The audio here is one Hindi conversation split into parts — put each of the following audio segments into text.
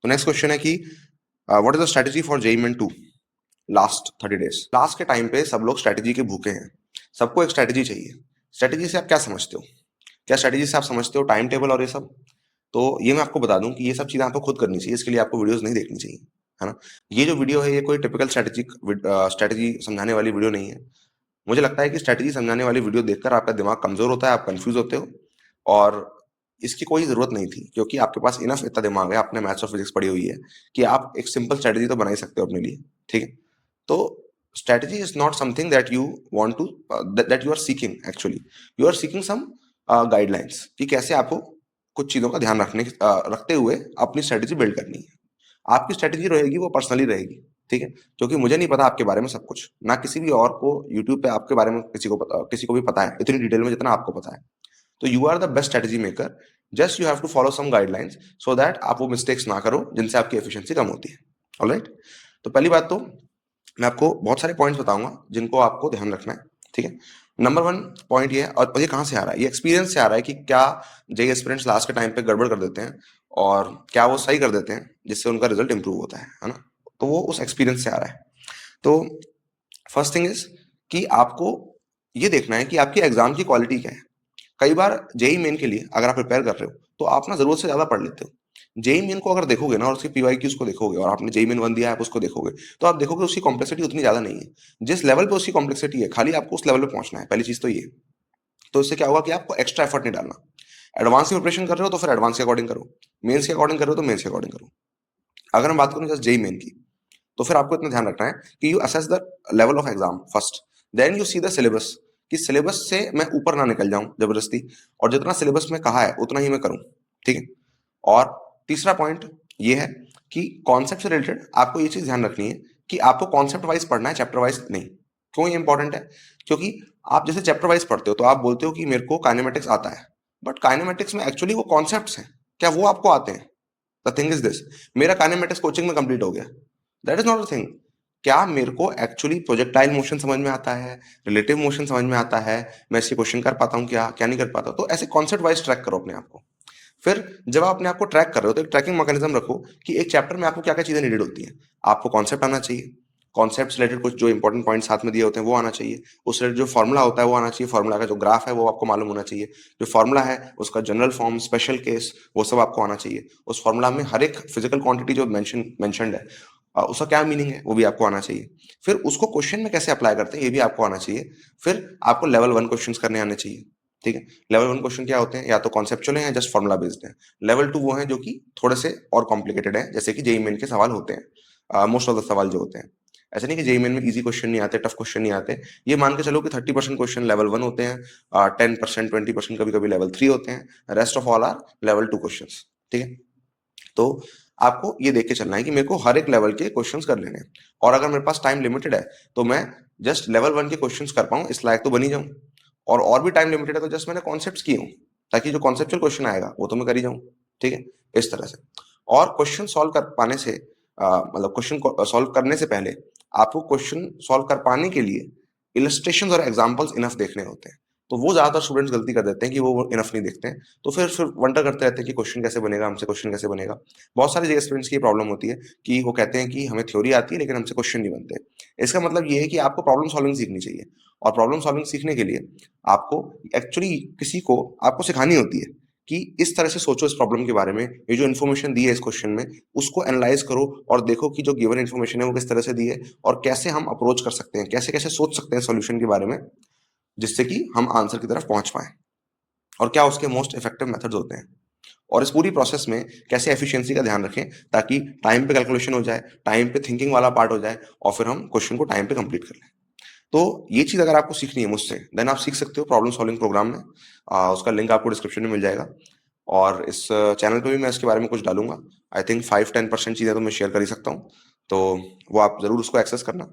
तो नेक्स्ट क्वेश्चन है कि what is the strategy for JEE main 2 last 30 days. Class के टाइम पे सब लोग स्ट्रेटजी के भूखे हैं, सबको एक स्ट्रेटजी चाहिए। स्ट्रेटजी से आप क्या समझते हो? क्या स्ट्रेटजी से आप समझते हो टाइम टेबल और ये सब? तो ये मैं आपको बता दूं कि ये सब चीजें आपको खुद करनी चाहिए, इसके लिए आपको वीडियोस नहीं देखनी चाहिए, है ना। ये जो वीडियो है ये कोई टिपिकल स्ट्रेटजी समझाने वाली वीडियो नहीं है। मुझे लगता है कि स्ट्रेटजी समझाने वाली वीडियो देखकर आपका दिमाग कमजोर होता है, आप कंफ्यूज होते हो, और इसकी कोई जरूरत नहीं थी, क्योंकि आपके पास इनफ इतना दिमाग है, आपने मैथ्स और फिजिक्स पढ़ी हुई है कि आप एक सिंपल स्ट्रेटजी तो बना ही सकते हो अपने लिए। ठीक है। तो strategy is not something that you want to that you are seeking, actually you are seeking some guidelines कि कैसे आपको कुछ चीजों का ध्यान रखते हुए अपनी स्ट्रेटजी बिल्ड करनी है। आपकी स्ट्रेटजी रहेगी वो पर्सनली रहेगी। ठीक है। क्योंकि मुझे नहीं पता आपके बारे में सब कुछ, ना किसी भी और को यूट्यूब पे आपके बारे में किसी को भी पता है इतनी डिटेल में जितना आपको पता है। तो you are the best strategy maker, just you have to follow some guidelines so that आप वो मिस्टेक्स ना करो जिनसे आपकी एफिशिएंसी कम होती है। ऑलराइट। तो पहली बात तो मैं आपको बहुत सारे पॉइंट्स बताऊंगा जिनको आपको ध्यान रखना है। ठीक है। नंबर वन पॉइंट ये है, और ये कहाँ से आ रहा है, ये एक्सपीरियंस से आ रहा है कि क्या जेई एस्पिरेंट्स लास्ट के टाइम पे गड़बड़ कर देते हैं और क्या वो सही कर देते हैं जिससे उनका रिजल्ट इंप्रूव होता है ना। तो वो उस एक्सपीरियंस से आ रहा है। तो फर्स्ट थिंग इज कि आपको ये देखना है कि आपकी एग्जाम की क्वालिटी क्या है। कई बार जेई मेन के लिए अगर आप प्रिपेयर कर रहे हो तो आप ना जरूरत से ज्यादा पढ़ लेते हो। जेई मेन को अगर देखोगे ना और उसके पीवाईक्यूज को देखोगे और आपने जेई मेन 1 दिया है आप उसको देखोगे, तो आप देखोगे उसकी कॉम्प्लेक्सिटी उतनी ज्यादा नहीं है। जिस लेवल पे उसकी कॉम्प्लेक्सिटी है खाली आपको उस लेवल पे पहुंचना है, पहली चीज तो ये। तो इससे क्या होगा कि आपको एक्स्ट्रा एफर्ट नहीं डालना। एडवांस की प्रिपरेशन कर रहे हो तो फिर एडवांस के अकॉर्डिंग करो, मेंस के अकॉर्डिंग कर रहे हो तो मेंस के अकॉर्डिंग करो। अगर मैं बात करूं जस्ट जेई मेन की, तो फिर आपको इतना ध्यान रखना है कि you assess the level of exam first, then you see the syllabus, कि सिलेबस से मैं ऊपर ना निकल जाऊं जबरदस्ती, और जितना सिलेबस में कहा है उतना ही मैं करूं। ठीक है। और तीसरा पॉइंट ये है कि कॉन्सेप्ट से रिलेटेड आपको ये चीज ध्यान रखनी है कि आपको कॉन्सेप्ट वाइज पढ़ना है, चैप्टर वाइज नहीं। क्यों ये इंपॉर्टेंट है? क्योंकि आप जैसे चैप्टर वाइज पढ़ते हो तो आप बोलते हो कि मेरे को काइनेमेटिक्स आता है, बट काइनेमेटिक्स में एक्चुअली वो कॉन्सेप्ट्स हैं, क्या वो आपको आते हैं? द थिंग इज दिस, मेरा काइनेमेटिक्स कोचिंग में कंप्लीट हो गया, that is not a thing. क्या मेरे को एक्चुअली प्रोजेक्टाइल मोशन समझ में आता है, रिलेटिव मोशन समझ में आता है, मैं इससे क्वेश्चन कर पाता हूँ क्या क्या नहीं कर पाता? तो ऐसे कॉन्सेप्ट वाइज ट्रैक करो अपने आप को। फिर जब आप अपने आप को ट्रैक कर रहे हो तो एक ट्रैकिंग मैकेनिज्म रखो कि एक चैप्टर में आपको क्या क्या चीजें नीडेड होती हैं। आपको कॉन्सेप्ट आना चाहिए, कॉन्सेप्ट रिलेटेड कुछ जो इंपॉर्टेंट पॉइंट साथ में दिए होते हैं वो आना चाहिए, उससे जो फॉर्मूला होता है वो आना चाहिए, फॉर्मूला का जो ग्राफ है वो आपको मालूम होना चाहिए, जो फॉर्मूला है उसका जनरल फॉर्म, स्पेशल केस, वो सब आपको आना चाहिए। उस फॉर्मूला में हर एक फिजिकल क्वांटिटी जो मेंशनड है उसका क्या मीनिंग है वो भी आपको आना चाहिए। फिर उसको क्वेश्चन में कैसे अप्लाई करते हैं ये भी आपको आना चाहिए। फिर आपको लेवल 1 क्वेश्चंस करने आने चाहिए। ठीक है। लेवल 1 क्वेश्चन क्या होते हैं? या तो कॉन्सेप्चुअल है या जस्ट फॉर्मुला बेस्ड है। लेवल 2 वो हैं जो कि थोड़े से और कॉम्प्लिकेटेड है, जैसे कि जेईई मेन के सवाल होते हैं, मोस्ट ऑफ द सवाल जो होते हैं। ऐसा नहीं कि जेईई मेन में इजी क्वेश्चन नहीं आते, टफ क्वेश्चन नहीं आते। ये मान के चलो कि 30% क्वेश्चन लेवल 1 होते हैं, 10% 20% कभी कभी लेवल 3 होते हैं, rest of all are level 2 question. ठीक है। तो आपको ये देख के चलना है कि मेरे को हर एक लेवल के क्वेश्चंस कर लेने हैं, और अगर मेरे पास टाइम लिमिटेड है तो मैं जस्ट लेवल 1 के क्वेश्चंस कर पाऊं इस लायक तो बनी जाऊं, और भी टाइम लिमिटेड है तो जस्ट मैंने कॉन्सेप्ट्स किए हूं, ताकि जो कॉन्सेप्चुअल क्वेश्चन आएगा वो तो मैं कर ही जाऊं। ठीक है। इस तरह से। और क्वेश्चन सॉल्व कर पाने से मतलब क्वेश्चन को सॉल्व करने से पहले आपको क्वेश्चन सॉल्व कर पाने के लिए इलस्ट्रेशंस और एग्जांपल्स इनफ देखने होते हैं। तो वो ज्यादातर स्टूडेंट्स गलती कर देते हैं कि वो इनफ नहीं देखते हैं, तो फिर वंडर करते रहते हैं कि क्वेश्चन कैसे बनेगा, हमसे क्वेश्चन कैसे बनेगा। बहुत सारे स्टूडेंट्स की प्रॉब्लम होती है कि वो कहते हैं कि हमें थ्योरी आती है लेकिन हमसे क्वेश्चन नहीं बनते। इसका मतलब ये है कि आपको प्रॉब्लम सॉल्विंग सीखनी चाहिए, और प्रॉब्लम सॉल्विंग सीखने के लिए आपको एक्चुअली किसी को आपको सिखानी होती है कि इस तरह से सोचो इस प्रॉब्लम के बारे में, ये जो इन्फॉर्मेशन दी है इस क्वेश्चन में उसको एनालाइज करो और देखो कि जो गिवन इन्फॉर्मेशन है वो किस तरह से दी है, और कैसे हम अप्रोच कर सकते हैं, कैसे कैसे सोच सकते हैं सॉल्यूशन के बारे में, जिससे कि हम आंसर की तरफ पहुंच पाए, और क्या उसके मोस्ट इफेक्टिव मेथड्स होते हैं, और इस पूरी प्रोसेस में कैसे एफिशिएंसी का ध्यान रखें ताकि टाइम पे कैलकुलेशन हो जाए, टाइम पे थिंकिंग वाला पार्ट हो जाए, और फिर हम क्वेश्चन को टाइम पे कंप्लीट कर लें। तो ये चीज अगर आपको सीखनी है मुझसे, देन आप सीख सकते हो प्रॉब्लम सॉल्विंग प्रोग्राम में। उसका लिंक आपको डिस्क्रिप्शन में मिल जाएगा, और इस चैनल पे भी मैं इसके बारे में कुछ डालूंगा। आई थिंक 5-10% चीजें तो मैं शेयर कर ही सकता हूँ, तो वो आप जरूर उसको एक्सेस करना।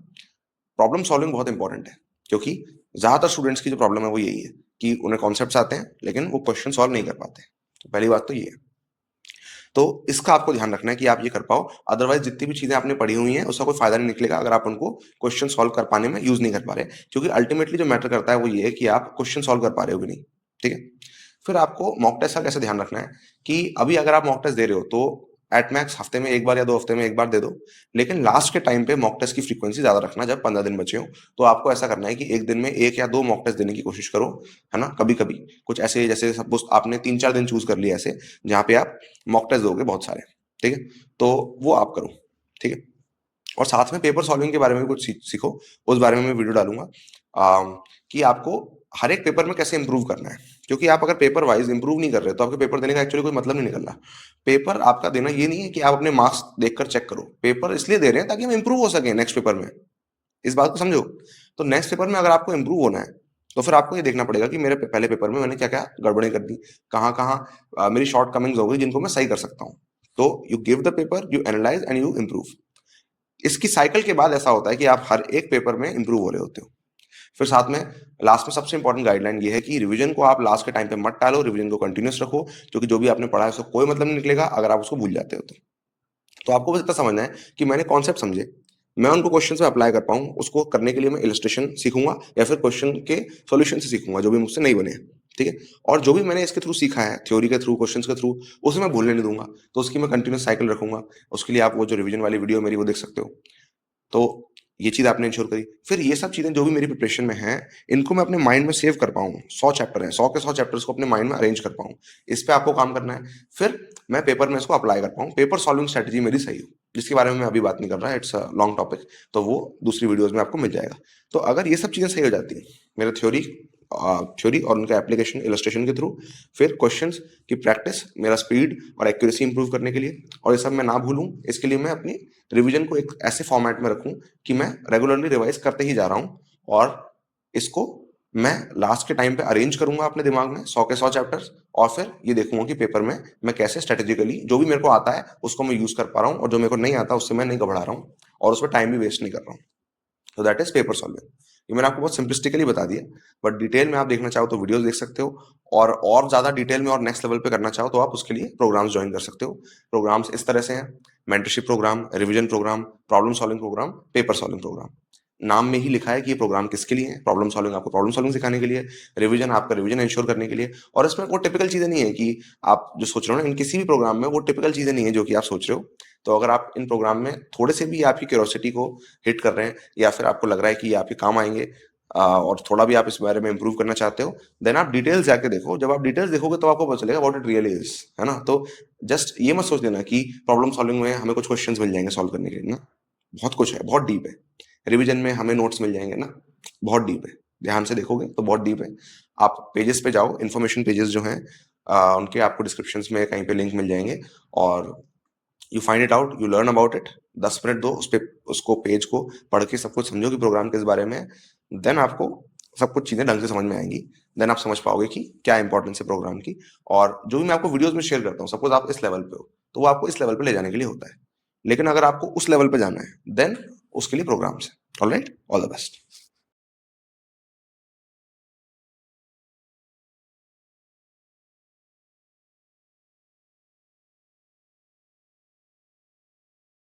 प्रॉब्लम सॉल्विंग बहुत इंपॉर्टेंट है, क्योंकि ज्यादातर स्टूडेंट्स की जो प्रॉब्लम है वो यही है कि उन्हें कॉन्सेप्ट्स आते हैं लेकिन वो क्वेश्चन सॉल्व नहीं कर पाते। तो पहली बात तो ये है। तो इसका आपको ध्यान रखना है कि आप ये कर पाओ, अदरवाइज जितनी भी चीजें आपने पढ़ी हुई हैं उसका कोई फायदा नहीं निकलेगा अगर आप उनको क्वेश्चन सॉल्व कर पाने में यूज नहीं कर पा रहे, क्योंकि अल्टीमेटली जो मैटर करता है वो ये है कि आप क्वेश्चन सॉल्व कर पा रहे हो कि नहीं। ठीक है। फिर आपको मॉक टेस्ट का कैसे ध्यान रखना है कि अभी अगर आप मॉक टेस्ट दे रहे हो तो एट मैक्स हफ्ते में एक बार या 2 हफ्ते में एक बार दे दो, लेकिन लास्ट के टाइम पे मॉक टेस्ट की फ्रीक्वेंसी ज़्यादा रखना। जब 15 दिन बचे हो तो आपको ऐसा करना है कि एक दिन में 1 या 2 मॉक टेस्ट देने की कोशिश करो, है ना? कभी-कभी कुछ ऐसे, जैसे सपोज़ आपने 3-4 दिन चूज़ कर लिए ऐसे, जहाँ पे आप मॉक टेस्ट दोगे बहुत सारे, ठीक है? तो वो आप करो, ठीक है? और साथ में पेपर सॉल्विंग के बारे में भी कुछ सीखो, उस बारे में मैं वीडियो डालूँगा, कि आपको हर एक पेपर में कैसे इम्प्रूव करना है। क्योंकि आप अगर पेपर वाइज़ इम्प्रूव नहीं कर रहे, तो आपके पेपर देने का एक्चुअली कोई मतलब नहीं निकल रहा। पेपर आपका देना ये नहीं है कि आप अपने मार्क्स देखकर चेक करो, पेपर इसलिए दे रहे हैं ताकि हम इम्प्रूव हो सकें नेक्स्ट पेपर में। इस बात को समझो। तो नेक्स्ट पेपर में अगर आपको इम्प्रूव होना है, तो फिर आपको ये देखना पड़ेगा कि मेरे पहले पेपर में मैंने क्या-क्या गड़बड़ें कर दी, कहाँ-कहाँ मेरी शॉर्टकमिंग्स हो गई जिनको मैं सही कर सकता हूँ। तो you give the paper, you analyse and you improve. इसकी साइकिल के बाद ऐसा होता है कि आप हर एक पेपर में इम्प्रूव हो रहे होते हो। फिर साथ में लास्ट में सबसे इंपॉर्टेंट गाइडलाइन ये है कि रिवीजन को आप लास्ट के टाइम पे मत टालो, रिवीजन को कंटिन्यूअस रखो, क्योंकि जो भी आपने पढ़ा है उसका कोई मतलब नहीं निकलेगा अगर आप उसको भूल जाते हो तो। तो आपको बस इतना समझना है कि मैंने कॉन्सेप्ट समझे, मैं उनको क्वेश्चंस में अप्लाई कर पाऊँ, उसको करने के लिए मैं इलस्ट्रेशन सीखूँगा या फिर क्वेश्चन के सॉल्यूशन से सीखूँगा जो भी मुझसे नहीं बने हैं, ठीक है? और जो भी मैंने इसके थ्रू सीखा है, थ्योरी के थ्रू, क्वेश्चंस के थ्रू, उसे मैं भूलने नहीं दूँगा। तो उसकी मैं कंटिन्यूअस साइकिल रखूँगा। उसके लिए आप वो जो रिवीजन वाली वीडियो मेरी वो देख सकते हो। तो ये चीज़ आपने इंश्योर करी। फिर ये सब चीज़ें जो भी मेरी प्रिपरेशन में हैं, इनको मैं अपने माइंड में सेव कर पाऊँ। 100 चैप्टर हैं, 100 के 100 चैप्टर्स को अपने माइंड में अरेंज कर पाऊँ। इस पे आपको काम करना है। फिर मैं पेपर में इसको अप्लाई कर पाऊँ। पेपर सॉल्विंग स्ट्रैटेजी मेरी सही हो, जिसके बारे में मैं अभी बात नहीं कर रहा, इट्स अ लॉन्ग टॉपिक, तो वो दूसरी वीडियोज़ में आपको मिल जाएगा। तो अगर ये सब चीज़ें सही हो जाती हैं, मेरा थ्योरी और उनका एप्लीकेशन इलस्ट्रेशन के थ्रू, फिर क्वेश्चंस की प्रैक्टिस, मेरा स्पीड और एक्यूरेसी इंप्रूव करने के लिए, और ये सब मैं ना भूलूँ, इसके लिए मैं अपनी रिवीजन को एक ऐसे फॉर्मेट में रखूँ कि मैं रेगुलरली रिवाइज करते ही जा रहा हूँ, और इसको मैं लास्ट के टाइम पे अरेंज करूंगा अपने दिमाग में 100 के 100 चैप्टर्स, और फिर ये देखूंगा कि पेपर में मैं कैसे स्ट्रेटेजिकली जो भी मेरे को आता है उसको मैं यूज कर पा रहा हूँ, और जो मेरे को नहीं आता उससे मैं नहीं घबरा रहा हूँ, और उसमें टाइम भी वेस्ट नहीं कर रहा हूँ। तो दैट इज पेपर सॉल्विंग। ये मैंने आपको बहुत सिंपलिस्टिकली बता दिया, बट डिटेल में आप देखना चाहो तो वीडियोस देख सकते हो, और ज़्यादा डिटेल में और नेक्स्ट लेवल पे करना चाहो तो आप उसके लिए प्रोग्राम्स ज्वाइन कर सकते हो। प्रोग्राम्स इस तरह से हैं: mentorship program, revision program, problem solving program, paper solving program. नाम में ही लिखा है कि ये प्रोग्राम किसके लिए है। प्रॉब्लम सॉल्विंग आपको प्रॉब्लम सॉल्विंग सिखाने के लिए, रिवीजन आपका रिवीजन इंश्योर करने के लिए। और इसमें वो टिपिकल चीज़ें नहीं है कि आप जो सोच रहे हो ना, इन किसी भी प्रोग्राम में वो टिपिकल चीज़ें नहीं है जो कि आप सोच रहे हो। तो अगर आप इन प्रोग्राम में थोड़े से भी आपकी क्यूरोसिटी को हिट कर रहे हैं, या फिर आपको लग रहा है कि ये आपके काम आएंगे, और थोड़ा भी आप इस बारे में इंप्रूव करना चाहते हो, देन आप डिटेल्स जाके देखो। जब आप डिटेल्स देखोगे तो आपको पता चलेगा व्हाट इट रियली इज, है ना? तो जस्ट ये मत सोच लेना कि प्रॉब्लम सॉल्विंग में हमें कुछ क्वेश्चंस मिल जाएंगे सॉल्व करने के लिए ना। बहुत कुछ है, बहुत डीप है। रिवीजन में हमें नोट्स मिल जाएंगे ना, बहुत डीप है। ध्यान से देखोगे तो बहुत डीप है। आप पेजेस पे जाओ, इन्फॉर्मेशन पेजेस जो हैं, उनके आपको डिस्क्रिप्शन में कहीं पे लिंक मिल जाएंगे, और you find it out, you learn about it. 10 minute दो उस पे, उसको पेज को पढ़ के सब कुछ समझो कि प्रोग्राम किस बारे में है। देन आपको सब कुछ चीज़ें ढंग से समझ में आएंगी। देन आप समझ पाओगे कि क्या इंपॉर्टेंस है प्रोग्राम की। और जो भी मैं आपको वीडियोस में शेयर करता हूँ, सपोज आप इस लेवल पे हो, तो वो आपको इस लेवल पे ले जाने के लिए होता है। लेकिन अगर आपको उस लेवल पे जाना है, देन उसके लिए प्रोग्राम्स है। Alright, all the best.